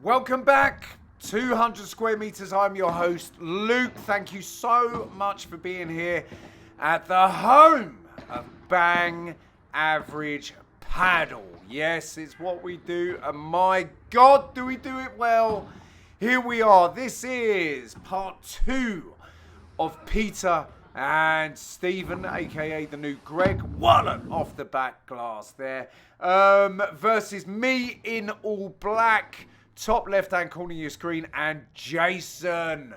Welcome back, 200 square meters. I'm your host, Luke. Thank you so much for being here at the home of Bang Average Padel. Yes, it's what we do, and my God, do we do it well. Here we are. This is part 2 of Pieter and Stephen, aka the new Greg Wallen, off the back glass there, versus me in all black, top left-hand corner of your screen, and Jason,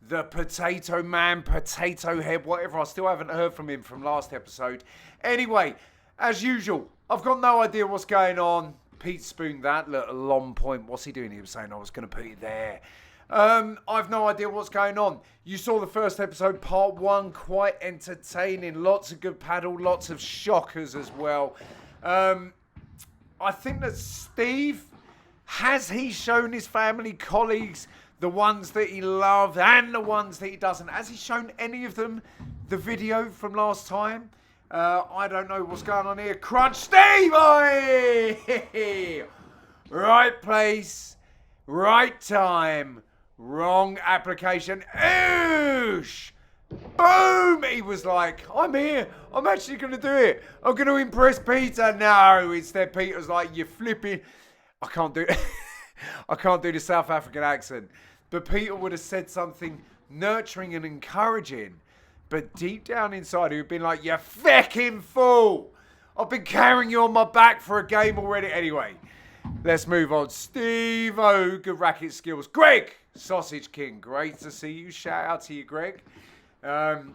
the potato man, potato head, whatever. I still haven't heard from him from last episode. Anyway, as usual, I've got no idea what's going on. Pete spooned that little long point. What's he doing? He was saying I was going to put it there. I've no idea what's going on. You saw the first episode, part 1, quite entertaining. Lots of good paddle, lots of shockers as well. I think that Steve, has he shown his family, colleagues, the ones that he loves and the ones that he doesn't? Has he shown any of them the video from last time? I don't know what's going on here. Crunch Steve! Oi! Right place, right time, wrong application. Oosh! Boom! He was like, I'm here. I'm actually going to do it. I'm going to impress Peter. No, instead Peter's like, you're flipping. I can't do the South African accent. But Peter would have said something nurturing and encouraging. But deep down inside, he would have been like, you fecking fool. I've been carrying you on my back for a game already. Anyway, let's move on. Steve-O, good racket skills. Greg, Sausage King, great to see you. Shout out to you, Greg.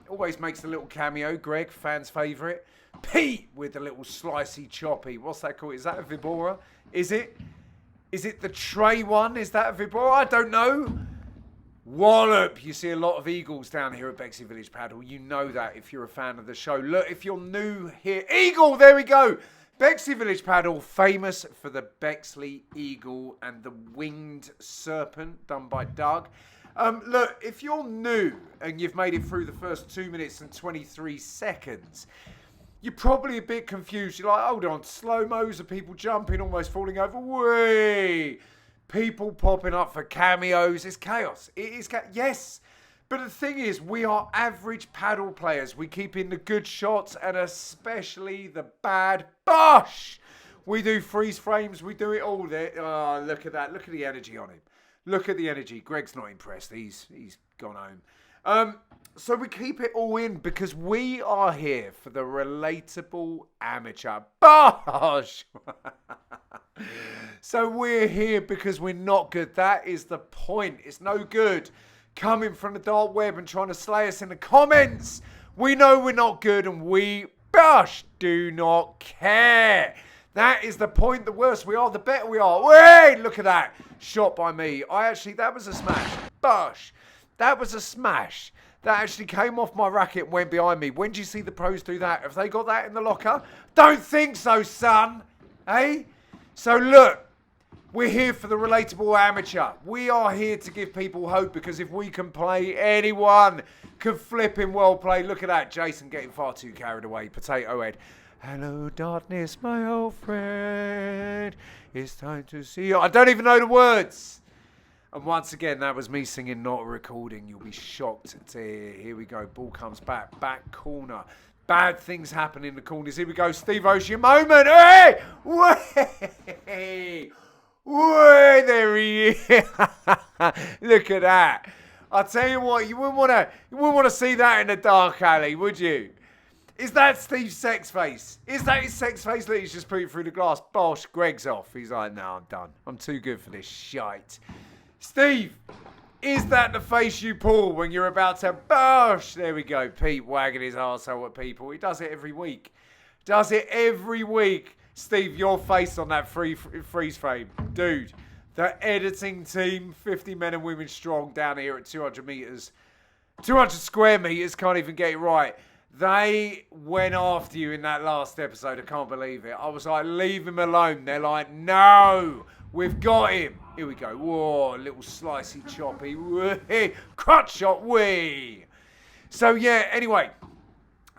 Always makes a little cameo. Greg, fans' favourite. Pete with the little slicey choppy. What's that called? Is that a Vibora? Is it? Is it the tray one? Is that a Vibora? I don't know. Wallop. You see a lot of eagles down here at Bexley Village Padel. You know that if you're a fan of the show. Look, if you're new here. Eagle, there we go. Bexley Village Padel, famous for the Bexley Eagle and the Winged Serpent done by Doug. Look, if you're new and you've made it through the first 2 minutes and 23 seconds, you're probably a bit confused. You're like, hold on, slow-mos of people jumping, almost falling over. Whee! People popping up for cameos. It's chaos. It is yes. But the thing is, we are average paddle players. We keep in the good shots and especially the bad. Bosh! We do freeze frames. We do it all there. Oh, look at that. Look at the energy on him. Look at the energy. Greg's not impressed. He's gone home. So we keep it all in because we are here for the relatable amateur. Bosh! So we're here because we're not good. That is the point. It's no good coming from the dark web and trying to slay us in the comments. We know we're not good and we, do not care. That is the point. The worse we are, the better we are. Wait, look at that. Shot by me. That was a smash. Bosh. That was a smash. That actually came off my racket and went behind me. When do you see the pros do that? Have they got that in the locker? Don't think so, son. Hey? So look, we're here for the relatable amateur. We are here to give people hope because if we can play, anyone can flip in well play. Look at that. Jason getting far too carried away. Potato head. Hello, darkness, my old friend. It's time to see you. I don't even know the words. And once again, that was me singing, not a recording. You'll be shocked to hear. Here we go. Ball comes back. Back corner. Bad things happen in the corners. Here we go. Steve-O's your moment. Hey! Way! Way! There he is. Look at that. I'll tell you what, you wouldn't want to see that in the dark alley, would you? Is that Steve's sex face? Is that his sex face that he's just put it through the glass? Bosh, Greg's off. He's like, no, I'm done. I'm too good for this shite. Steve, is that the face you pull when you're about to bosh? There we go. Pete wagging his arsehole at people. He does it every week. Does it every week. Steve, your face on that freeze frame. Dude, the editing team, 50 men and women strong down here at 200 meters. 200 square meters, can't even get it right. They went after you in that last episode. I can't believe it. I was like, leave him alone. They're like, no, we've got him. Here we go. Whoa, little slicey choppy. Whee. Crutch shot. Whee. So, yeah, anyway.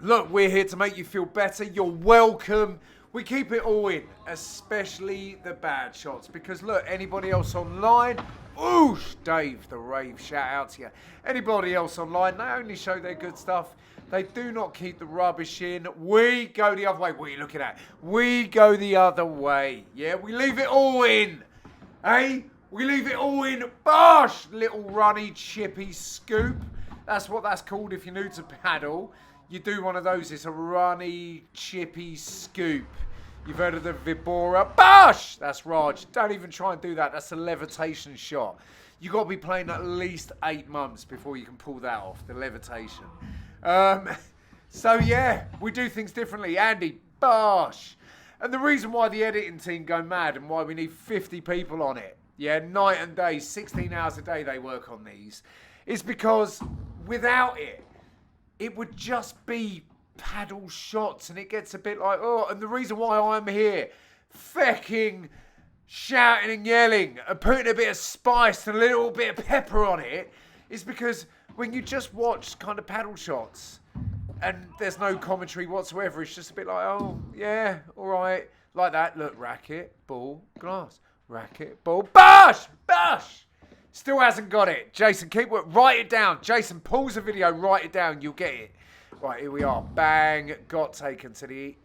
Look, we're here to make you feel better. You're welcome. We keep it all in, especially the bad shots, because look, anybody else online, oosh, Dave the Rave, shout out to you. Anybody else online, they only show their good stuff. They do not keep the rubbish in. We go the other way. What are you looking at? We go the other way. Yeah, we leave it all in. Hey, we leave it all in. Bosh! Little runny, chippy scoop. That's what that's called if you're new to paddle. You do one of those. It's a runny, chippy scoop. You've heard of the Vibora. Bosh! That's Raj. Don't even try and do that. That's a levitation shot. You've got to be playing at least 8 months before you can pull that off, the levitation. So yeah, we do things differently. Andy, bosh! And the reason why the editing team go mad and why we need 50 people on it, yeah, night and day, 16 hours a day they work on these, is because without it, it would just be paddle shots and it gets a bit like, oh, and the reason why I'm here, fecking, shouting and yelling and putting a bit of spice and a little bit of pepper on it is because when you just watch kind of paddle shots and there's no commentary whatsoever, it's just a bit like, oh, yeah, all right, like that. Look, racket, ball, glass, racket, ball, bash, bash. Still hasn't got it. Jason, keep work. Write it down. Jason, pause the video, write it down. You'll get it. Right, here we are. Bang. Got taken to the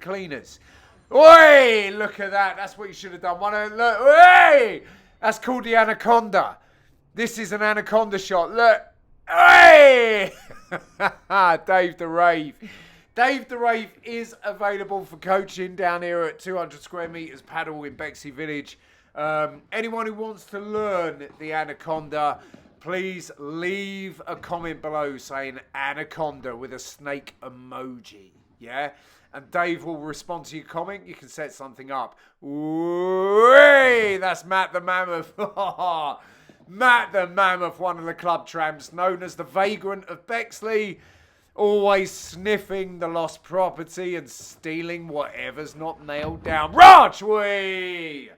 cleaners. Oi! Look at that. That's what you should have done. Look. Oi! That's called the anaconda. This is an anaconda shot. Look. Oi! Dave the Rave. Dave the Rave is available for coaching down here at 200 square meters paddle in Bexley Village. Anyone who wants to learn the anaconda, please leave a comment below saying anaconda with a snake emoji. Yeah? And Dave will respond to your comment. You can set something up. Whee! That's Matt the Mammoth. Matt the Mammoth, one of the club tramps, known as the Vagrant of Bexley. Always sniffing the lost property and stealing whatever's not nailed down. Raj, wee!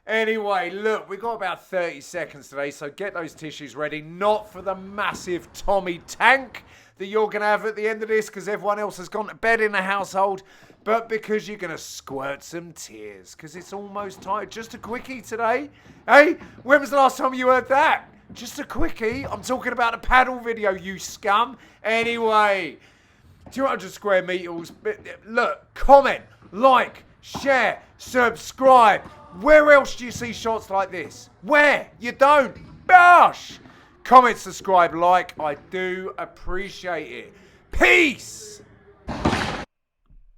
Anyway, look, we've got about 30 seconds today, so get those tissues ready. Not for the massive Tommy tank that you're going to have at the end of this because everyone else has gone to bed in the household, but because you're going to squirt some tears because it's almost time. Just a quickie today. Hey, when was the last time you heard that? Just a quickie. I'm talking about a paddle video, you scum. Anyway, 200 square meters. Look, comment, like, share, subscribe. Where else do you see shots like this? Where? You don't. Bosh! Comment, subscribe, like. I do appreciate it. Peace!